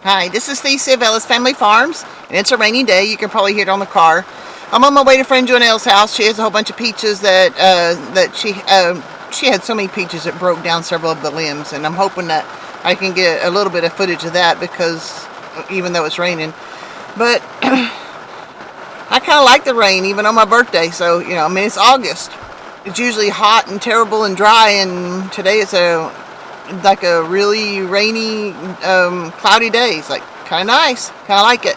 Hi, this is Stacey of Ellis Family Farms, and it's a rainy day. You can probably hear it on the car. I'm on my way to friend Joannelle's house. She has a whole bunch of peaches that she had so many peaches it broke down several of the limbs, and I'm hoping that I can get a little bit of footage of that because even though it's raining, but I kind of like the rain even on my birthday. So I mean, it's August. It's usually hot and terrible and dry, and today it's like a really rainy, cloudy day. It's like kind of nice. Kind of like it.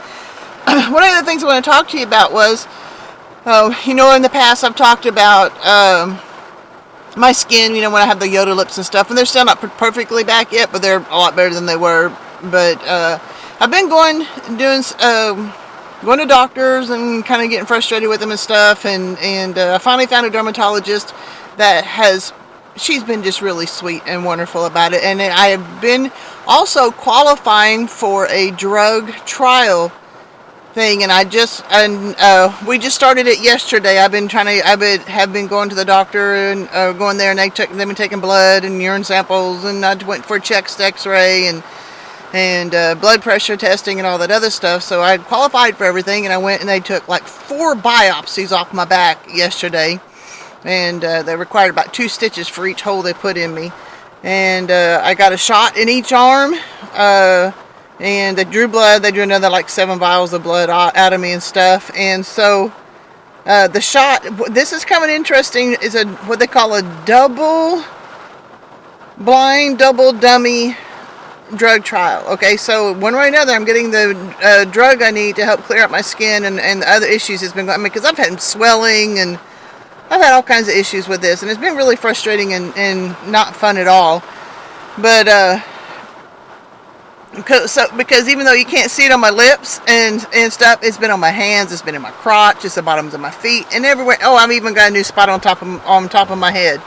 One of the things I want to talk to you about was, in the past I've talked about my skin, when I have the Yoda lips and stuff, and they're still not perfectly back yet, but they're a lot better than they were. But I've been going to doctors and kind of getting frustrated with them and stuff, and I finally found a dermatologist she's been just really sweet and wonderful about it. And I have been also qualifying for a drug trial thing, and we just started it yesterday. Have been going to the doctor and going there, and they've been taking blood and urine samples, and I went for a chest X-ray and blood pressure testing and all that other stuff. So I qualified for everything, and I went and they took like 4 biopsies off my back yesterday. And they required about 2 stitches for each hole they put in me. And I got a shot in each arm. And they drew blood. They drew another like 7 vials of blood out of me and stuff. And so the shot, this is kind of interesting, is what they call a double-blind, double-dummy drug trial. Okay, so one way or another, I'm getting the drug I need to help clear up my skin and the other issues has been going. I mean, because I've had swelling and I've had all kinds of issues with this, and it's been really frustrating and not fun at all. But because even though you can't see it on my lips and stuff, it's been on my hands, it's been in my crotch, it's the bottoms of my feet, and everywhere. Oh, I've even got a new spot on top of my head.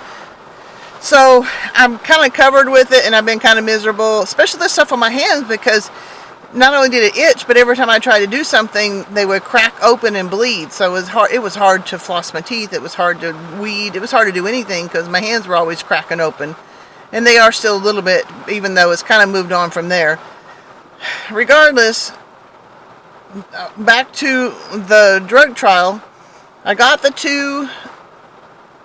So I'm kind of covered with it, and I've been kind of miserable, especially the stuff on my hands, because not only did it itch, but every time I tried to do something, they would crack open and bleed. So it was hard to floss my teeth. It was hard to weed. It was hard to do anything because my hands were always cracking open. And they are still a little bit, even though it's kind of moved on from there. Regardless, back to the drug trial. I got the 2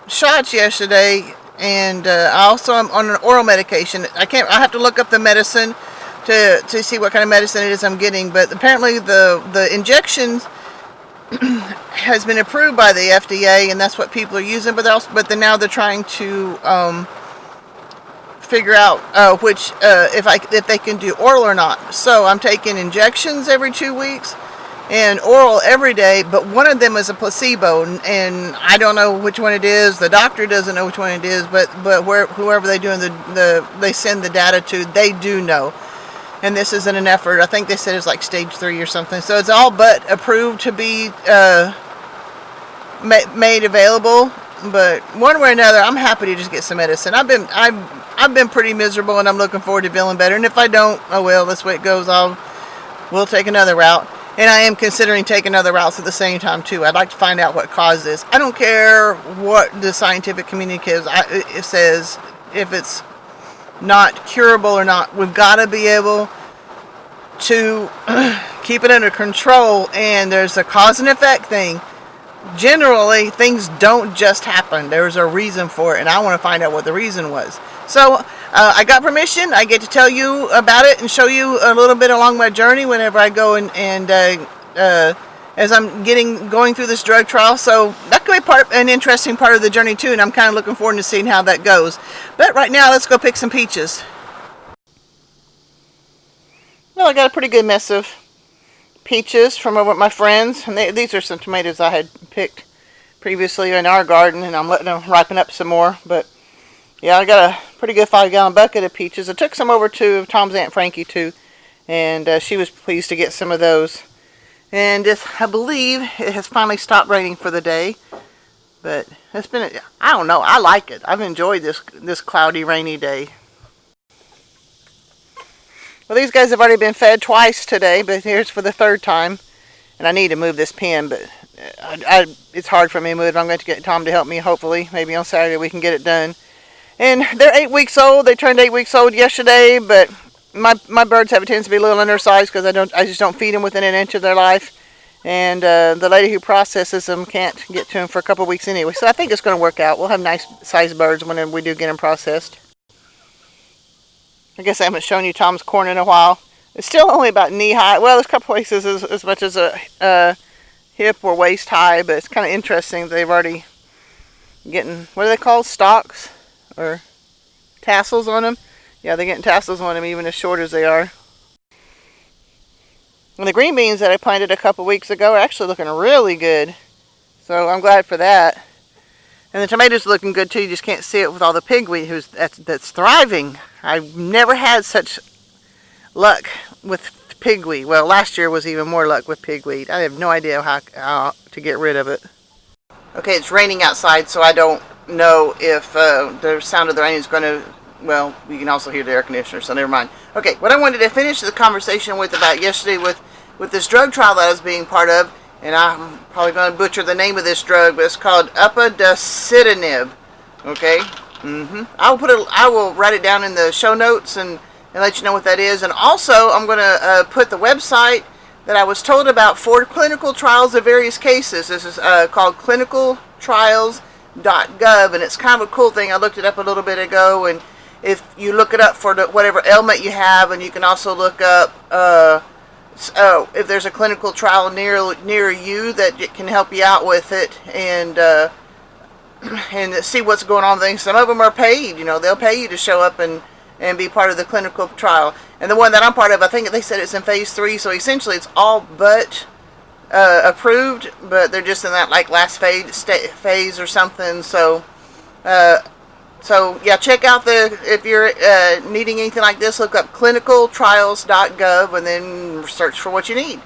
shots yesterday, and I also am on an oral medication. I have to look up the medicine to see what kind of medicine it is I'm getting, but apparently the injections has been approved by the FDA, and that's what people are using. But now they're trying to figure out if they can do oral or not. So I'm taking injections every 2 weeks and oral every day, but one of them is a placebo, and I don't know which one it is. The doctor doesn't know which one it is, but whoever they send the data to, they do know. And this is in an effort, I think they said it's like stage 3 or something. So it's all but approved to be made available. But one way or another, I'm happy to just get some medicine. I've been pretty miserable, and I'm looking forward to feeling better. And if I don't, oh well, that's the way it goes. We'll take another route. And I am considering taking other routes at the same time too. I'd like to find out what caused this. I don't care what the scientific community it says, if it's not curable or not. We've got to be able to keep it under control, and there's a cause and effect thing. Generally, things don't just happen. There's a reason for it, and I want to find out what the reason was. So I got permission. I get to tell you about it and show you a little bit along my journey whenever I go and as I'm going through this drug trial. So that could be an interesting part of the journey too, and I'm kind of looking forward to seeing how that goes. But right now, let's go pick some peaches. Well, I got a pretty good mess of peaches from over at my friends, and these are some tomatoes I had picked previously in our garden, and I'm letting them ripen up some more. But yeah, I got a pretty good 5-gallon bucket of peaches. I took some over to Tom's Aunt Frankie too, and she was pleased to get some of those. And I believe it has finally stopped raining for the day. But it's been, I don't know, I like it. I've enjoyed this cloudy, rainy day. Well, these guys have already been fed twice today, but here's for the 3rd time. And I need to move this pen, but it's hard for me to move. I'm going to get Tom to help me, hopefully. Maybe on Saturday we can get it done. And they're 8 weeks old. They turned 8 weeks old yesterday, but my birds have a tendency to be a little undersized because I just don't feed them within an inch of their life, and the lady who processes them can't get to them for a couple of weeks anyway. So I think it's going to work out. We'll have nice sized birds when we do get them processed. I guess I haven't shown you Tom's corn in a while. It's still only about knee high. Well, there's a couple places as much as a hip or waist high, but it's kind of interesting. They've already getting, what are they called? Stalks or tassels on them? Yeah, they're getting tassels on them even as short as they are. And the green beans that I planted a couple weeks ago are actually looking really good. So I'm glad for that. And the tomatoes are looking good too. You just can't see it with all the pigweed that's thriving. I've never had such luck with pigweed. Well, last year was even more luck with pigweed. I have no idea how to get rid of it. Okay, it's raining outside, so I don't know if the sound of the rain is going to, well, you can also hear the air conditioner, so never mind. Okay, what I wanted to finish the conversation with about yesterday with this drug trial that I was being part of, and I'm probably going to butcher the name of this drug, but it's called upadacitinib. Okay? I will write it down in the show notes and let you know what that is. And also, I'm going to put the website that I was told about for clinical trials of various cases. This is called clinicaltrials.gov, and it's kind of a cool thing. I looked it up a little bit ago, and if you look it up for whatever ailment you have, and you can also look up if there's a clinical trial near you that can help you out with it, and see what's going on. Things. Some of them are paid. They'll pay you to show up and be part of the clinical trial. And the one that I'm part of, I think they said it's in phase 3, so essentially it's all but approved, but they're just in that last phase or something. So yeah, check out if you're needing anything like this, look up clinicaltrials.gov and then search for what you need.